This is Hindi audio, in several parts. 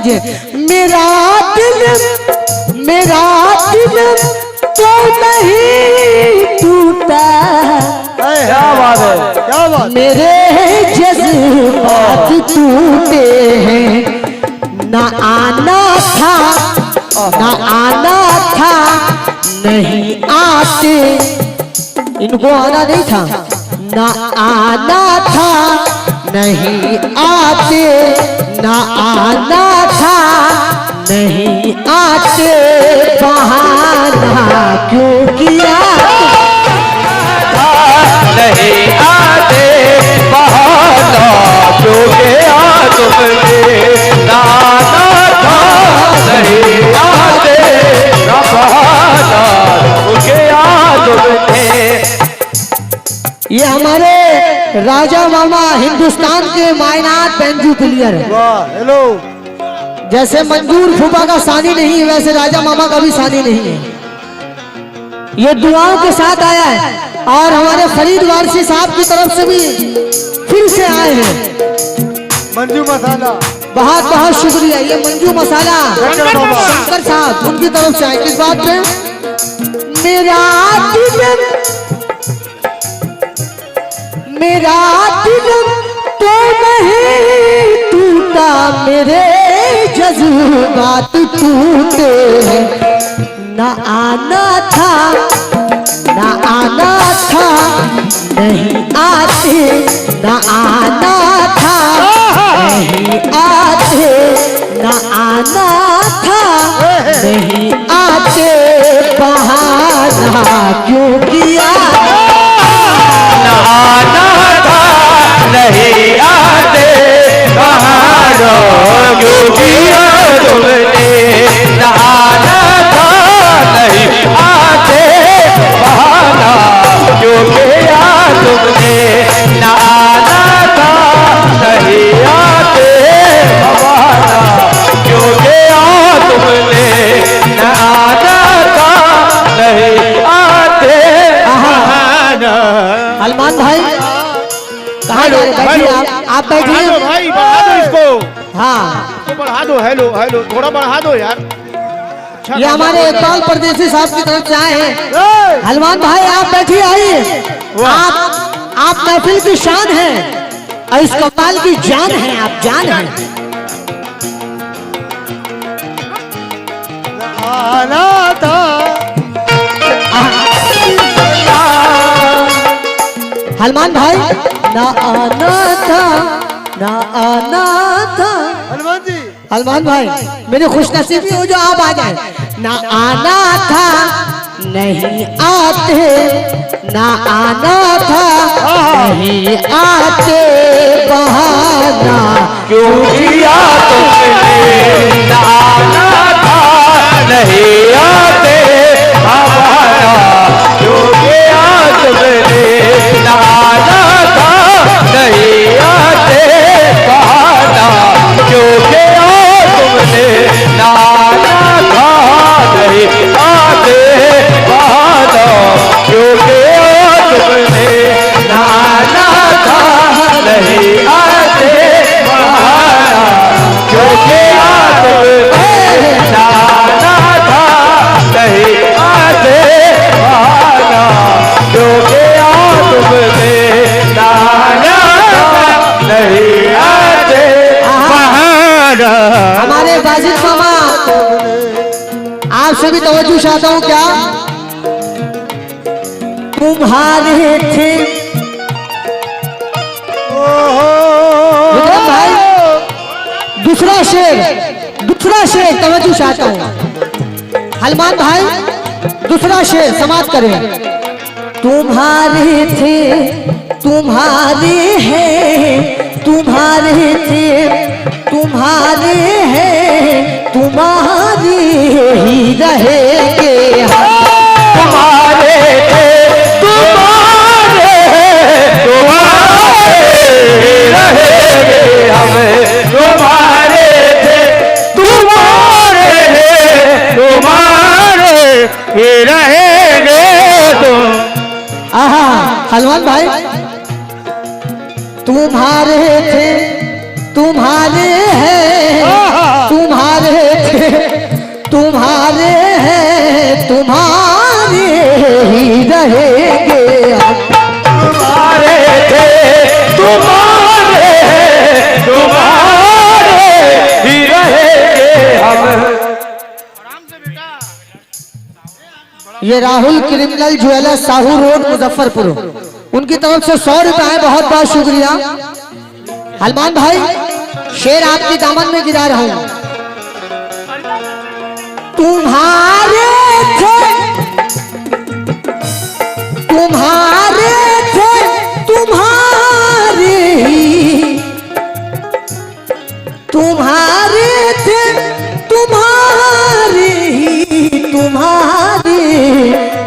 कीजिए। मेरा दिल तो नहीं टूटा, क्या बात है, क्या बात। मेरे जज्बात टूटे हैं। ना आना था नहीं आते, इनको आना नहीं था, ना आना था नहीं आते, ना आना था नहीं आते, बहाना क्यों किया नहीं आते, बहाना क्यों किया तुमने, नाना था नहीं आते, बहाना क्यों किया तुमने। ये हमारे राजा मामा हिंदुस्तान के मायनात बेंजू प्लेयर है। वाह, हेलो। जैसे मंजूर फूफा का शादी नहीं है, वैसे राजा मामा का भी शादी नहीं है। ये दुआओं के साथ आया है और हमारे फरीद वारसी साहब की तरफ से भी फिर से आए हैं। मंजू मसाला, बहुत बहुत शुक्रिया। ये मंजू मसाला शंकर साहब, उनकी तरफ से आए। किस बात पे? मेरा दिल तो नहीं टूटा, मेरे जज्बात टूटे हैं। ना आना था नहीं आते, ना आना था नहीं आते, ना आना था नहीं आते, बहाना क्यों किया आना था नहीं आते, बहाना क्यों किया तुमने, आना था नहीं आते, बहाना क्यों किया तुमने, आना था नहीं आते, बहाना क्यों किया तुमने, आना था नहीं आते, बहाना। सलमान भाई कहाँ जा रहे? बैठिए आप बैठिए भाई, बढ़ा दो इसको, हाँ। इसको बढ़ा दो। हेलो हेलो, थोड़ा बढ़ा दो यार। ये हमारे इकबाल परदेसी साहब की तरफ से आए हैं। हलमान भाई आप बैठिए, आइए। आप महफिल की शान हैं और इस कमाल की जान है, आप जान हैं। आना था, हलमान भाई ना आना था, ना आना था। हनुमान जी, हलमान भाई मेरी खुशनसीबी हो जो आप आ जाए। ना आना था नहीं आते, ना आना था नहीं आते, बहाना क्यों किया तुमने, आना था नहीं आते, बहाना क्यों किया तुमने, आना था नहीं आते, बहाना क्यों किया तुमने, आना था नहीं आते, बहाना क्यों किया तुमने, आना था नहीं आते, बहाना क्यों किया तुमने, आना था नहीं आते, बहाना क्यों किया तुमने, आना था नहीं आते, बहाना। हमारे बाजिद मामा आप सभी तवज्जो चाहता हूँ क्या तुम्हारे थे विक्रम भाई, दूसरा शेर तवज्जो चाहता हूँ। हलमान भाई दूसरा शेर समाप्त करें। तुम्हारे थे, तुम्हारे हैं, तुम्हारे थे, तुम्हारे हैं, तुम्हारे ही रहेंगे हम। तुम्हारे थे, तुम्हारे रहेंगे हमें, तुम्हारे थे, तुम्हारे ही रहेंगे तुम। हलमान भाई तुम्हारे थे, तुम्हारे हैं, तुम्हारे ये Rahul criminal jeweller Sahu road Muzaffarpur, उनकी तरफ से 100 रुपए, बहुत बहुत शुक्रिया। हलमान भाई शेर आपकी दामन में गिरा रहा हूं। तुम्हारे थे तुम्हारे थे तुम्हारे ही, तुम्हारे थे तुम्हारे ही, तुम्हारे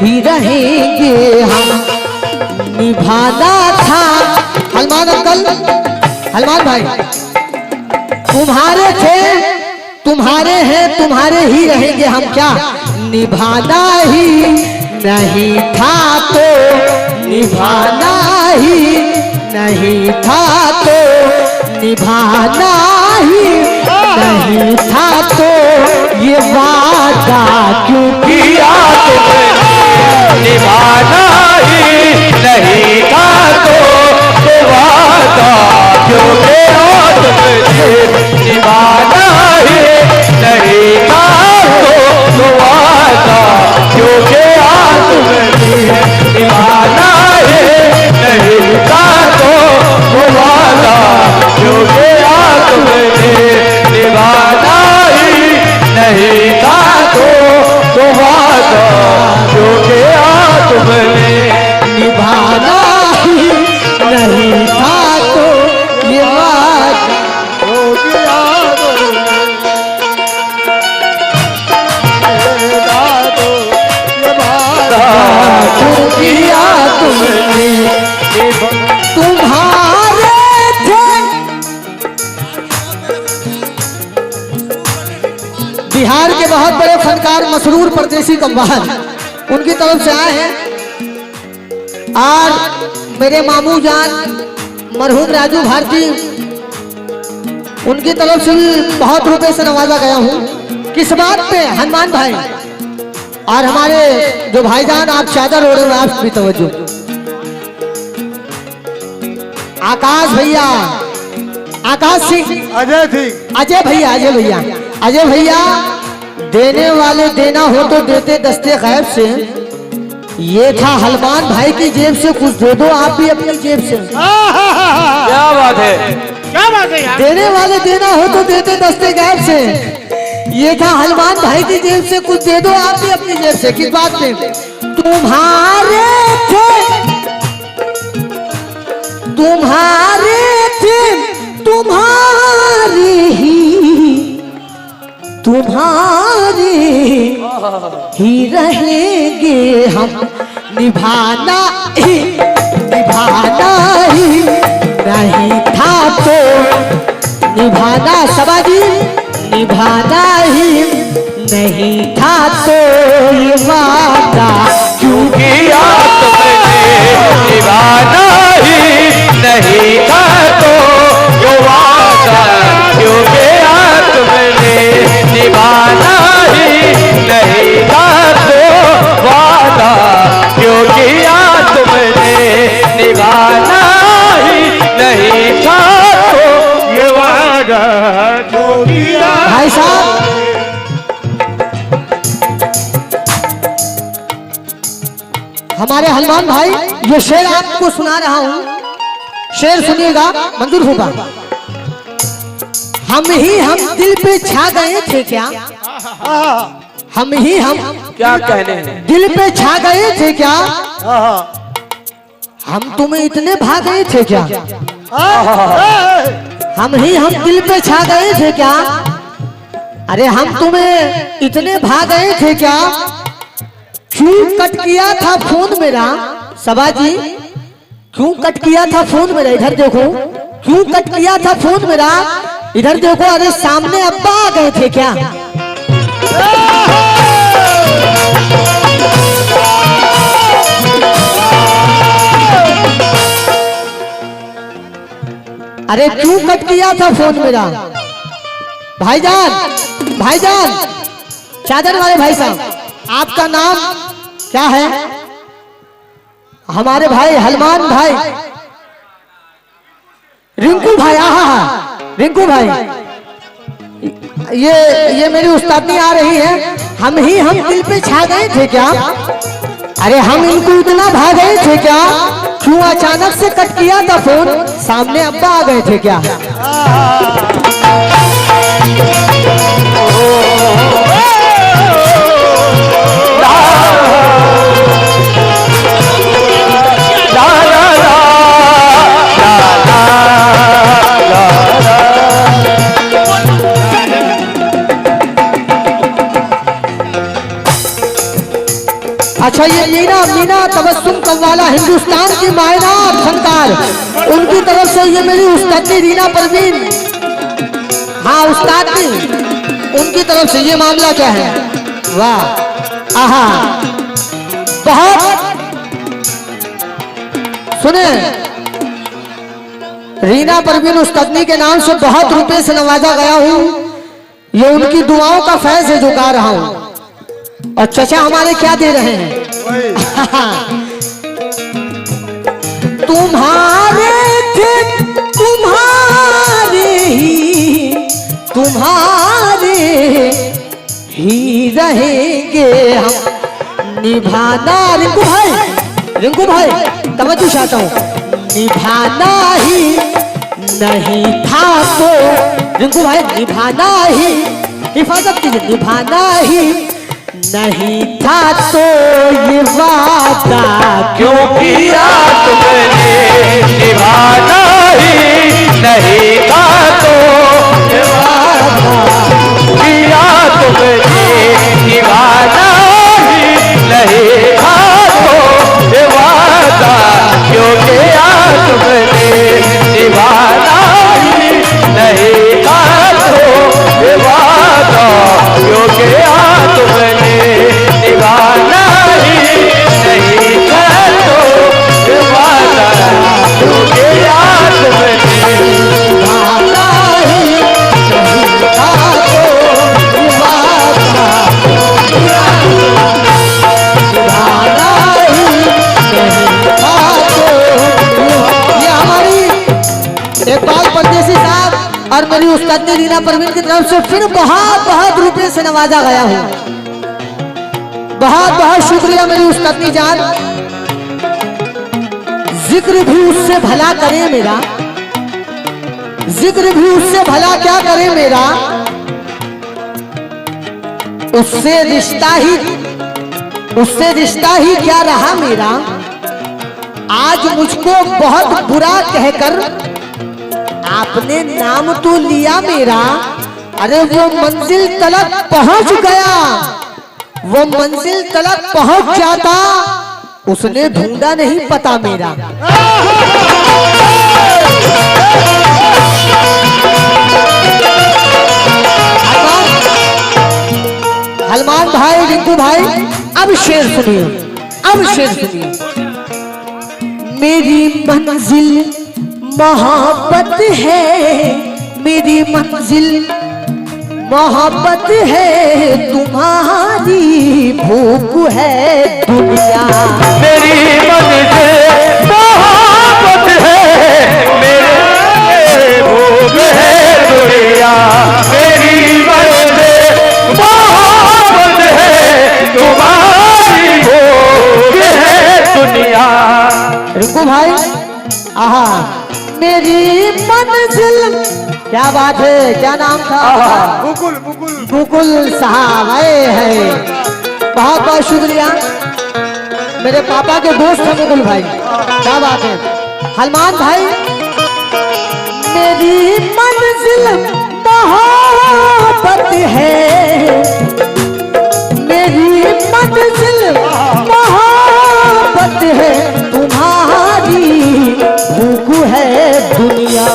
ही रहेंगे हम, निभाना था। हलमान अंकल, हलमान भाई, तुम्हारे थे तुम्हारे हैं तुम्हारे ही रहेंगे हम, क्या निभाना ही नहीं था तो, निभाना ही नहीं था तो, निभाना ही नहीं था तो, ये वादा क्यों किया तुमने, निभाना ही नहीं था तो वादा क्यों किया तुमने, निभाना ही नहीं था तो वादा क्यों किया तुमने, निभाना ही नहीं था तो वादा क्यों किया तुमने, निभाना ही नहीं था तो वादा क्यों किया तुमने, निभाना ही नहीं था तो, ये वादा हो गया तो ये वादा क्यों किया तुमने, तुम्हारे थे। बिहार के बहुत बड़े फनकार मसरूर परदेसी कव्वाल, उनकी तरफ से आए हैं। और मेरे मामू जान मरहूम राजू भारती, उनकी तरफ से भी बहुत रुपए से नवाजा गया हूँ। किस बात पे? हनुमान भाई और हमारे जो भाईजान आप चादर ओढ़े हुए, आप भी तवज्जो। आकाश भैया, आकाश सिंह, अजय सिंह, अजय भैया, अजय भैया, अजय भैया, देने वाले देना हो तो देते दस्ते गैब से, ये था हलमान भाई की जेब से, कुछ दे दो आप भी अपनी जेब से। क्या बात है, क्या बात है यार, देने वाले देना हो तो देते दस्ते गैब से, ये था हलमान भाई की जेब से, कुछ दे दो आप भी अपनी जेब से। किस बात पे? तुम्हारे थे तुम्हारे थे तुम्हारे ही, तुम्हारे ही रहेंगे हम, निभाना ही नहीं था तो, निभाना सबाजी निभाना ही नहीं था तो, ये वादा क्यों किया तुमने, निभाना ही नहीं था तो वादा क्यों किया तुमने, निभाना ही नहीं था तो वादा क्यों किया तुमने, निभाना ही नहीं था तो ये वादा क्यों किया। भाई साहब, हमारे हनुमान भाई, ये शेर आपको सुना रहा हूं, शेर सुनिएगा, मंजूर होगा। हम दिल पे छा गए थे क्या, हम क्या कहने हैं, दिल पे छा गए थे क्या, हम तुम्हें इतने भा गए थे क्या, हम दिल पे छा गए थे क्या, अरे हम तुम्हें इतने भा गए थे क्या, क्यों कट किया था फोन मेरा, सबाजी क्यों कट किया था फोन मेरा, इधर देखो, क्यों कट किया था फोन मेरा, इधर देखो, अरे सामने अब्बा आ गए थे क्या, अरे क्यों कट किया था फोन मेरा। भाईजान, भाईजान, चादर वाले भाई साहब, आपका नाम क्या है? हमारे भाई हलमान भाई, रिंकू भाई, रिंकू भाई, ये मेरी उस्तादनी आ रही है, हम दिल पे छा गए थे क्या, अरे हम इनको इतना भागे थे क्या? क्यों अचानक से कट किया था फोन? सामने अब्बा आ गए थे क्या? अच्छा ये मीना तबस्सुम कव्वाला हिंदुस्तान की मायना फनकार, उनकी तरफ से ये मेरी उस्तादी रीना परवीन, हाँ उस्तादी, उनकी तरफ से ये मामला क्या है? वाह आहा, बहुत सुने, रीना परवीन उस्तादी के नाम से बहुत रुपए से नवाजा गया हूँ। ये उनकी दुआओं का फैज है जो गा रहा हूँ। और चचा हमारे क्या दे रहे हैं? तुम्हारे थे तुम्हारे ही रहेंगे हम, निभाना। रिंकू भाई तवज्जो चाहता हूँ। निभाना ही नहीं था तो रिंकू भाई, निभाना ही, हिफाजत कीजिए, निभाना ही नहीं था तो ये वादा क्यों किया तुमने? निभाना ही नहीं था तो ये वादा किया तुमने। निभाना ही नहीं था तो ये वादा क्यों किया तुमने? निभाना ही नहीं था तो ये वादा क्यों किया तुमने? निभाना ही नहीं था तो ये वादा क्यों किया तुमने? निभाना ही नहीं था तो ये वादा, निभाना ही नहीं था तो ये हमारी इकबाल परदेसी साहब और मेरी उस्ताद रीना परवीन की तरफ से फिर बहुत रुपए से नवाजा गया हूँ। बहुत शुक्रिया मेरी उस्तादी जान। जिक्र भी उससे भला करे मेरा, जिक्र भी उससे भला क्या करे मेरा, उससे रिश्ता ही क्या रहा मेरा। आज मुझको बहुत बुरा कहकर आपने नाम तो लिया मेरा। अरे वो मंजिल तलक पहुंच गया, वो मंजिल तलक पहुंच जाता, उसने ढूंढा नहीं पता मेरा। हलमान भाई, रिंकू भाई, अब शेर सुनिए, अब शेर सुनिए। मेरी मंजिल मोहब्बत है, मेरी मंजिल मोहब्बत है, तुम्हारी भूख है दुनिया। मेरी मंजिल मोहब्बत है, मेरी भूख है दुनिया। मेरी मंजिल मोहब्बत है, तुम्हारी भूख है दुनिया। रिंकू भाई आहा, मेरी मंजिल, क्या बात है, क्या नाम था? मुकुल साहब आए हैं, बहुत शुक्रिया। मेरे पापा के दोस्त हैं मुकुल भाई, क्या बात है। हलमान भाई, मेरी मंजिल मोहब्बत है, मेरी मंजिल मोहब्बत है, तुम्हारी भूख है दुनिया।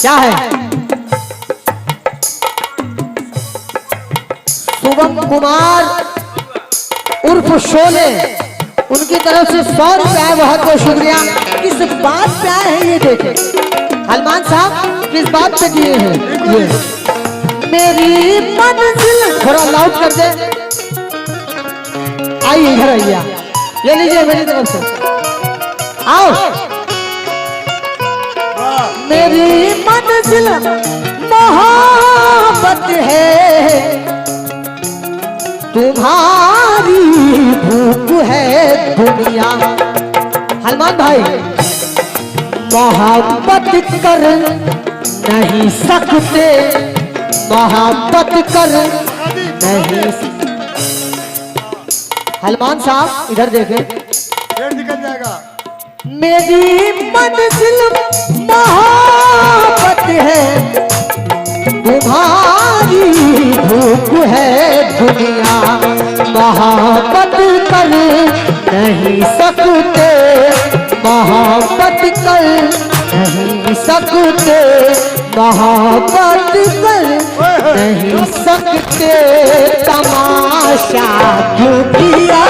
क्या है? शुभम कुमार उर्फ शोले, उनकी तरफ से 100 रुपए, बहुत शुक्रिया। किस बात पे आए हैं ये देखें, हलमान साहब किस बात पे दिए हैं ये? मेरी मंजिल, थोड़ा लाउड कर दे, आइए इधर आइए, ले लीजिए मेरी तरफ से, आओ। मेरी मंजिल मोहब्बत है, तुम्हारी तुम्हारी भूख है दुनिया। हनुमान भाई मोहब्बत कर नहीं सकते, मोहब्बत कर नहीं। हनुमान साहब इधर देखें, पेड़ निकल जाएगा। मेरी मंजिल मोहब्बत है, तुम्हारी भूख है दुनिया। मोहब्बत कर नहीं सकते, मोहब्बत कर नहीं सकते, मोहब्बत कर नहीं सकते। तमाशा क्यों किया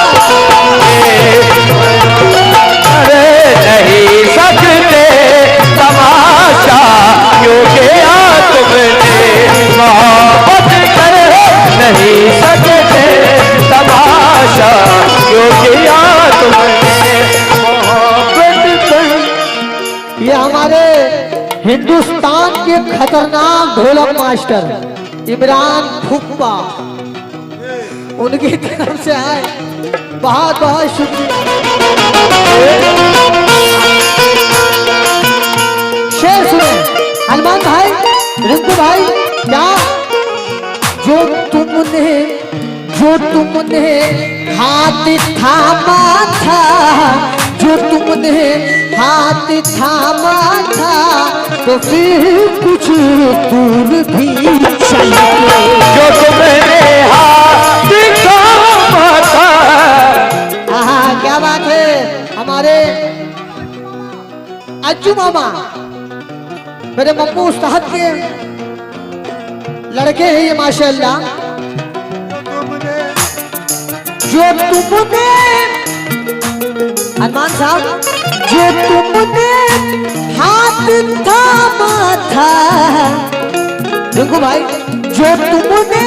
अरे नहीं सकते, तमाशा क्यों किया तुमने। मोहब्बत कर नहीं सकते, तमाशा क्यों किया तुमने। मोहब्बत कर। ये हमारे हिंदुस्तान के खतरनाक ढोलक मास्टर इमरान फुप्पा, उनकी तरफ से है, बहुत बहुत शुक्रिया। शेर सुने हनुमान भाई, रिंकू भाई, क्या जो तुमने हाथ थामा था, जो तुमने हाथ थामा था, तो फिर कुछ दूर भी चले। जो तुमने हाथ थामा था। हाँ क्या बात है। हमारे अज्जू मामा मेरे मम्मू उस्ताद के लड़के हैं ये माशाल्लाह। जो तुमने हनुमान साहब, जो तुमने हाथ थामा था, रिंकू भाई, जो तुमने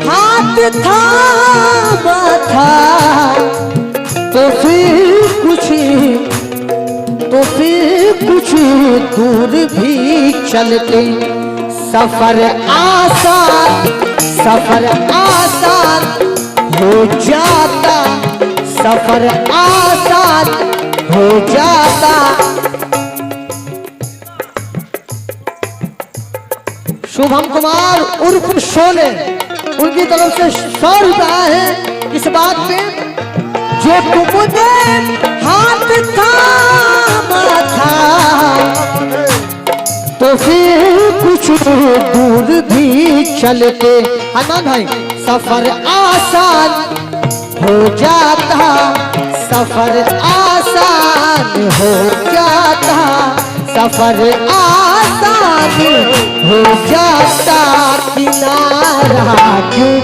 हाथ थामा था, तो फिर कुछ दूर भी चलते। सफर आसान हो जाता, सफर आसान हो जाता। शुभम कुमार उर्फ शोले, उनकी तरफ से 100 रुपया है इस बात पे। जो तुमने हाथ थामा था, तो फिर कुछ दूर भी चलते। हनुमान भाई सफर आसान हो जाता, सफर आसान हो जाता, सफर आसान हो जाता। किनारा क्यों